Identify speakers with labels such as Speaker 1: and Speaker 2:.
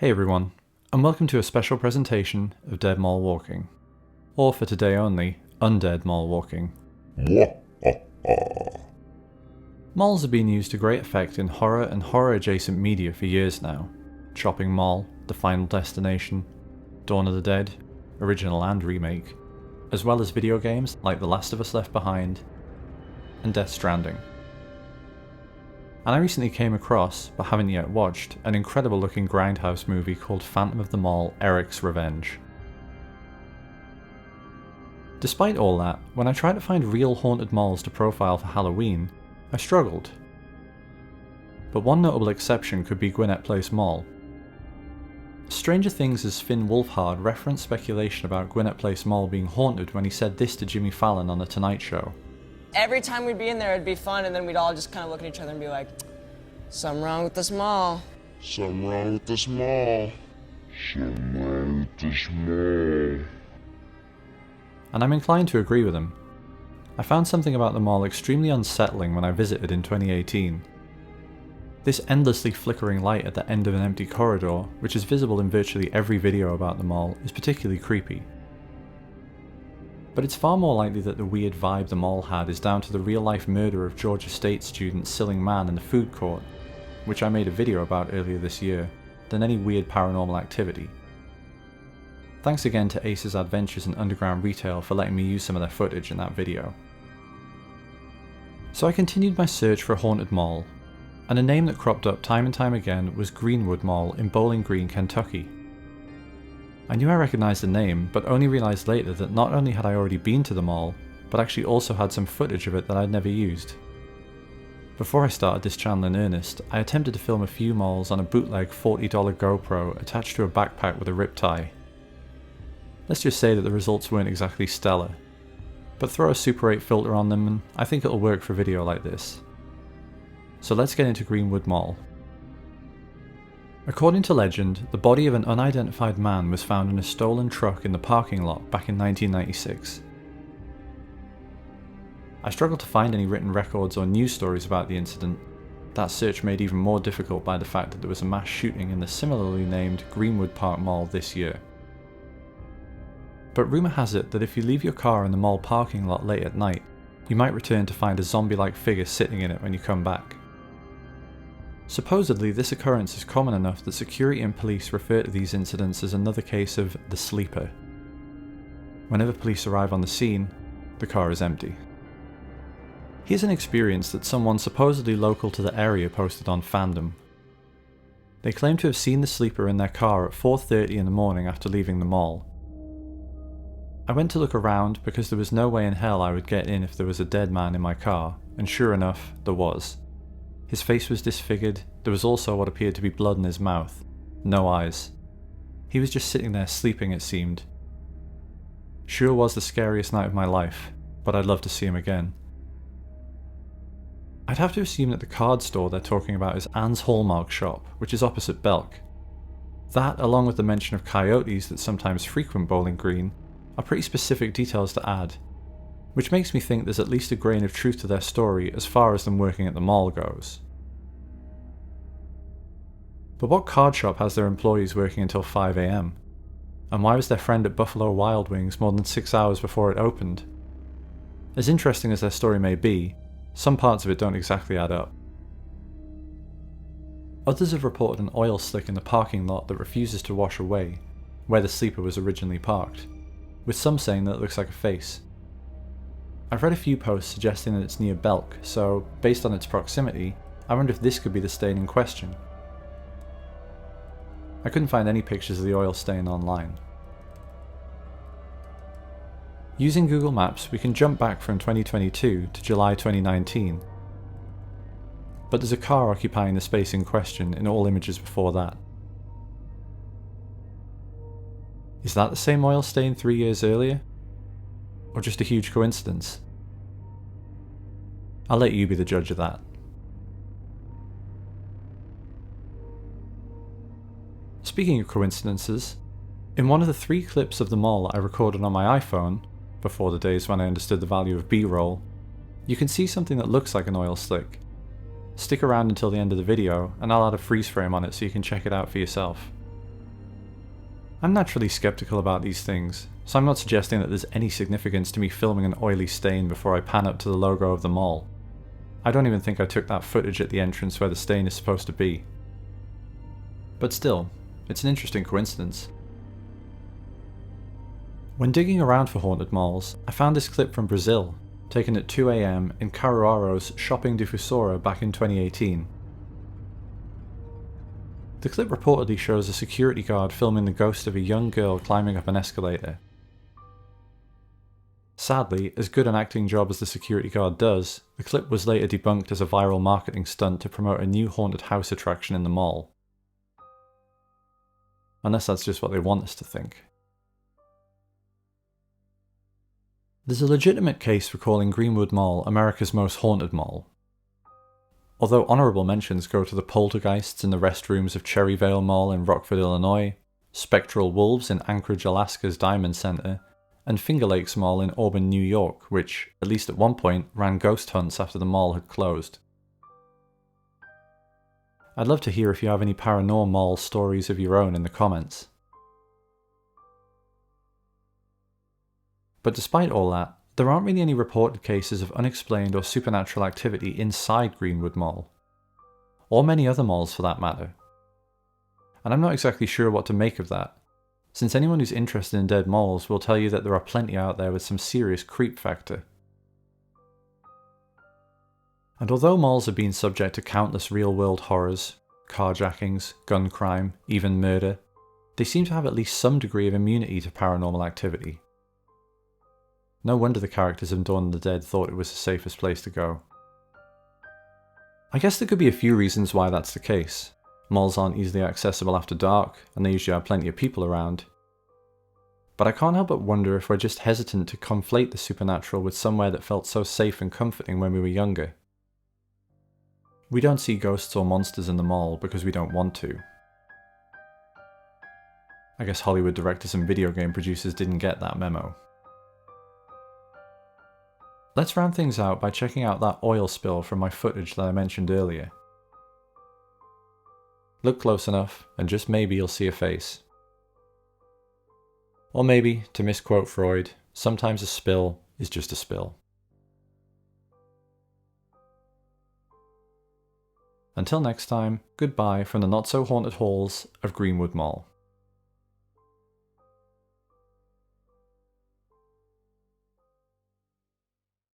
Speaker 1: Hey everyone, and welcome to a special presentation of Dead Mall Walking. Or for today only, Undead Mall Walking. Malls have been used to great effect in horror and horror-adjacent media for years now. Shopping Mall, The Final Destination, Dawn of the Dead, original and remake, as well as video games like The Last of Us Left Behind, and Death Stranding. And I recently came across, but haven't yet watched, an incredible looking grindhouse movie called Phantom of the Mall: Eric's Revenge. Despite all that, when I tried to find real haunted malls to profile for Halloween, I struggled. But one notable exception could be Gwinnett Place Mall. Stranger Things' Finn Wolfhard referenced speculation about Gwinnett Place Mall being haunted when he said this to Jimmy Fallon on The Tonight Show.
Speaker 2: Every time we'd be in there, it'd be fun, and then we'd all just kind of look at each other and be like, something wrong with this mall.
Speaker 3: Something wrong with this mall. Something wrong with this mall.
Speaker 1: And I'm inclined to agree with him. I found something about the mall extremely unsettling when I visited in 2018. This endlessly flickering light at the end of an empty corridor, which is visible in virtually every video about the mall, is particularly creepy. But it's far more likely that the weird vibe the mall had is down to the real-life murder of Georgia State student Silling Man in the food court, which I made a video about earlier this year, than any weird paranormal activity. Thanks again to Ace's Adventures in Underground Retail for letting me use some of their footage in that video. So I continued my search for a haunted mall, and a name that cropped up time and time again was Greenwood Mall in Bowling Green, Kentucky. I knew I recognised the name, but only realised later that not only had I already been to the mall, but actually also had some footage of it that I'd never used. Before I started this channel in earnest, I attempted to film a few malls on a bootleg $40 GoPro attached to a backpack with a rip tie. Let's just say that the results weren't exactly stellar, but throw a Super 8 filter on them and I think it'll work for a video like this. So let's get into Greenwood Mall. According to legend, the body of an unidentified man was found in a stolen truck in the parking lot back in 1996. I struggled to find any written records or news stories about the incident, that search made even more difficult by the fact that there was a mass shooting in the similarly named Greenwood Park Mall this year. But rumour has it that if you leave your car in the mall parking lot late at night, you might return to find a zombie-like figure sitting in it when you come back. Supposedly, this occurrence is common enough that security and police refer to these incidents as another case of the sleeper. Whenever police arrive on the scene, the car is empty. Here's an experience that someone supposedly local to the area posted on Fandom. They claim to have seen the sleeper in their car at 4:30 in the morning after leaving the mall. I went to look around because there was no way in hell I would get in if there was a dead man in my car, and sure enough, there was. His face was disfigured, there was also what appeared to be blood in his mouth. No eyes. He was just sitting there sleeping, it seemed. Sure was the scariest night of my life, but I'd love to see him again. I'd have to assume that the card store they're talking about is Anne's Hallmark shop, which is opposite Belk. That, along with the mention of coyotes that sometimes frequent Bowling Green, are pretty specific details to add, which makes me think there's at least a grain of truth to their story as far as them working at the mall goes. But what card shop has their employees working until 5 AM? And why was their friend at Buffalo Wild Wings more than 6 hours before it opened? As interesting as their story may be, some parts of it don't exactly add up. Others have reported an oil slick in the parking lot that refuses to wash away, where the sleeper was originally parked, with some saying that it looks like a face. I've read a few posts suggesting that it's near Belk, so, based on its proximity, I wonder if this could be the stain in question. I couldn't find any pictures of the oil stain online. Using Google Maps, we can jump back from 2022 to July 2019. But there's a car occupying the space in question in all images before that. Is that the same oil stain 3 years earlier? Or just a huge coincidence? I'll let you be the judge of that. Speaking of coincidences, in one of the 3 clips of the mall I recorded on my iPhone, before the days when I understood the value of B-roll, you can see something that looks like an oil slick. Stick around until the end of the video and I'll add a freeze frame on it so you can check it out for yourself. I'm naturally skeptical about these things, so I'm not suggesting that there's any significance to me filming an oily stain before I pan up to the logo of the mall. I don't even think I took that footage at the entrance where the stain is supposed to be. But still, it's an interesting coincidence. When digging around for haunted malls, I found this clip from Brazil, taken at 2 AM in Caruaro's Shopping Difusora back in 2018. The clip reportedly shows a security guard filming the ghost of a young girl climbing up an escalator. Sadly, as good an acting job as the security guard does, the clip was later debunked as a viral marketing stunt to promote a new haunted house attraction in the mall. Unless that's just what they want us to think. There's a legitimate case for calling Greenwood Mall America's most haunted mall. Although honourable mentions go to the poltergeists in the restrooms of Cherryvale Mall in Rockford, Illinois, spectral wolves in Anchorage, Alaska's Diamond Center, and Finger Lakes Mall in Auburn, New York, which, at least at one point, ran ghost hunts after the mall had closed. I'd love to hear if you have any paranormal stories of your own in the comments. But despite all that, there aren't really any reported cases of unexplained or supernatural activity inside Greenwood Mall, or many other malls for that matter. And I'm not exactly sure what to make of that, since anyone who's interested in dead malls will tell you that there are plenty out there with some serious creep factor. And although malls have been subject to countless real-world horrors, carjackings, gun crime, even murder, they seem to have at least some degree of immunity to paranormal activity. No wonder the characters in Dawn of the Dead thought it was the safest place to go. I guess there could be a few reasons why that's the case. Malls aren't easily accessible after dark, and they usually have plenty of people around. But I can't help but wonder if we're just hesitant to conflate the supernatural with somewhere that felt so safe and comforting when we were younger. We don't see ghosts or monsters in the mall because we don't want to. I guess Hollywood directors and video game producers didn't get that memo. Let's round things out by checking out that oil spill from my footage that I mentioned earlier. Look close enough, and just maybe you'll see a face. Or maybe, to misquote Freud, sometimes a spill is just a spill. Until next time, goodbye from the not-so-haunted halls of Greenwood Mall.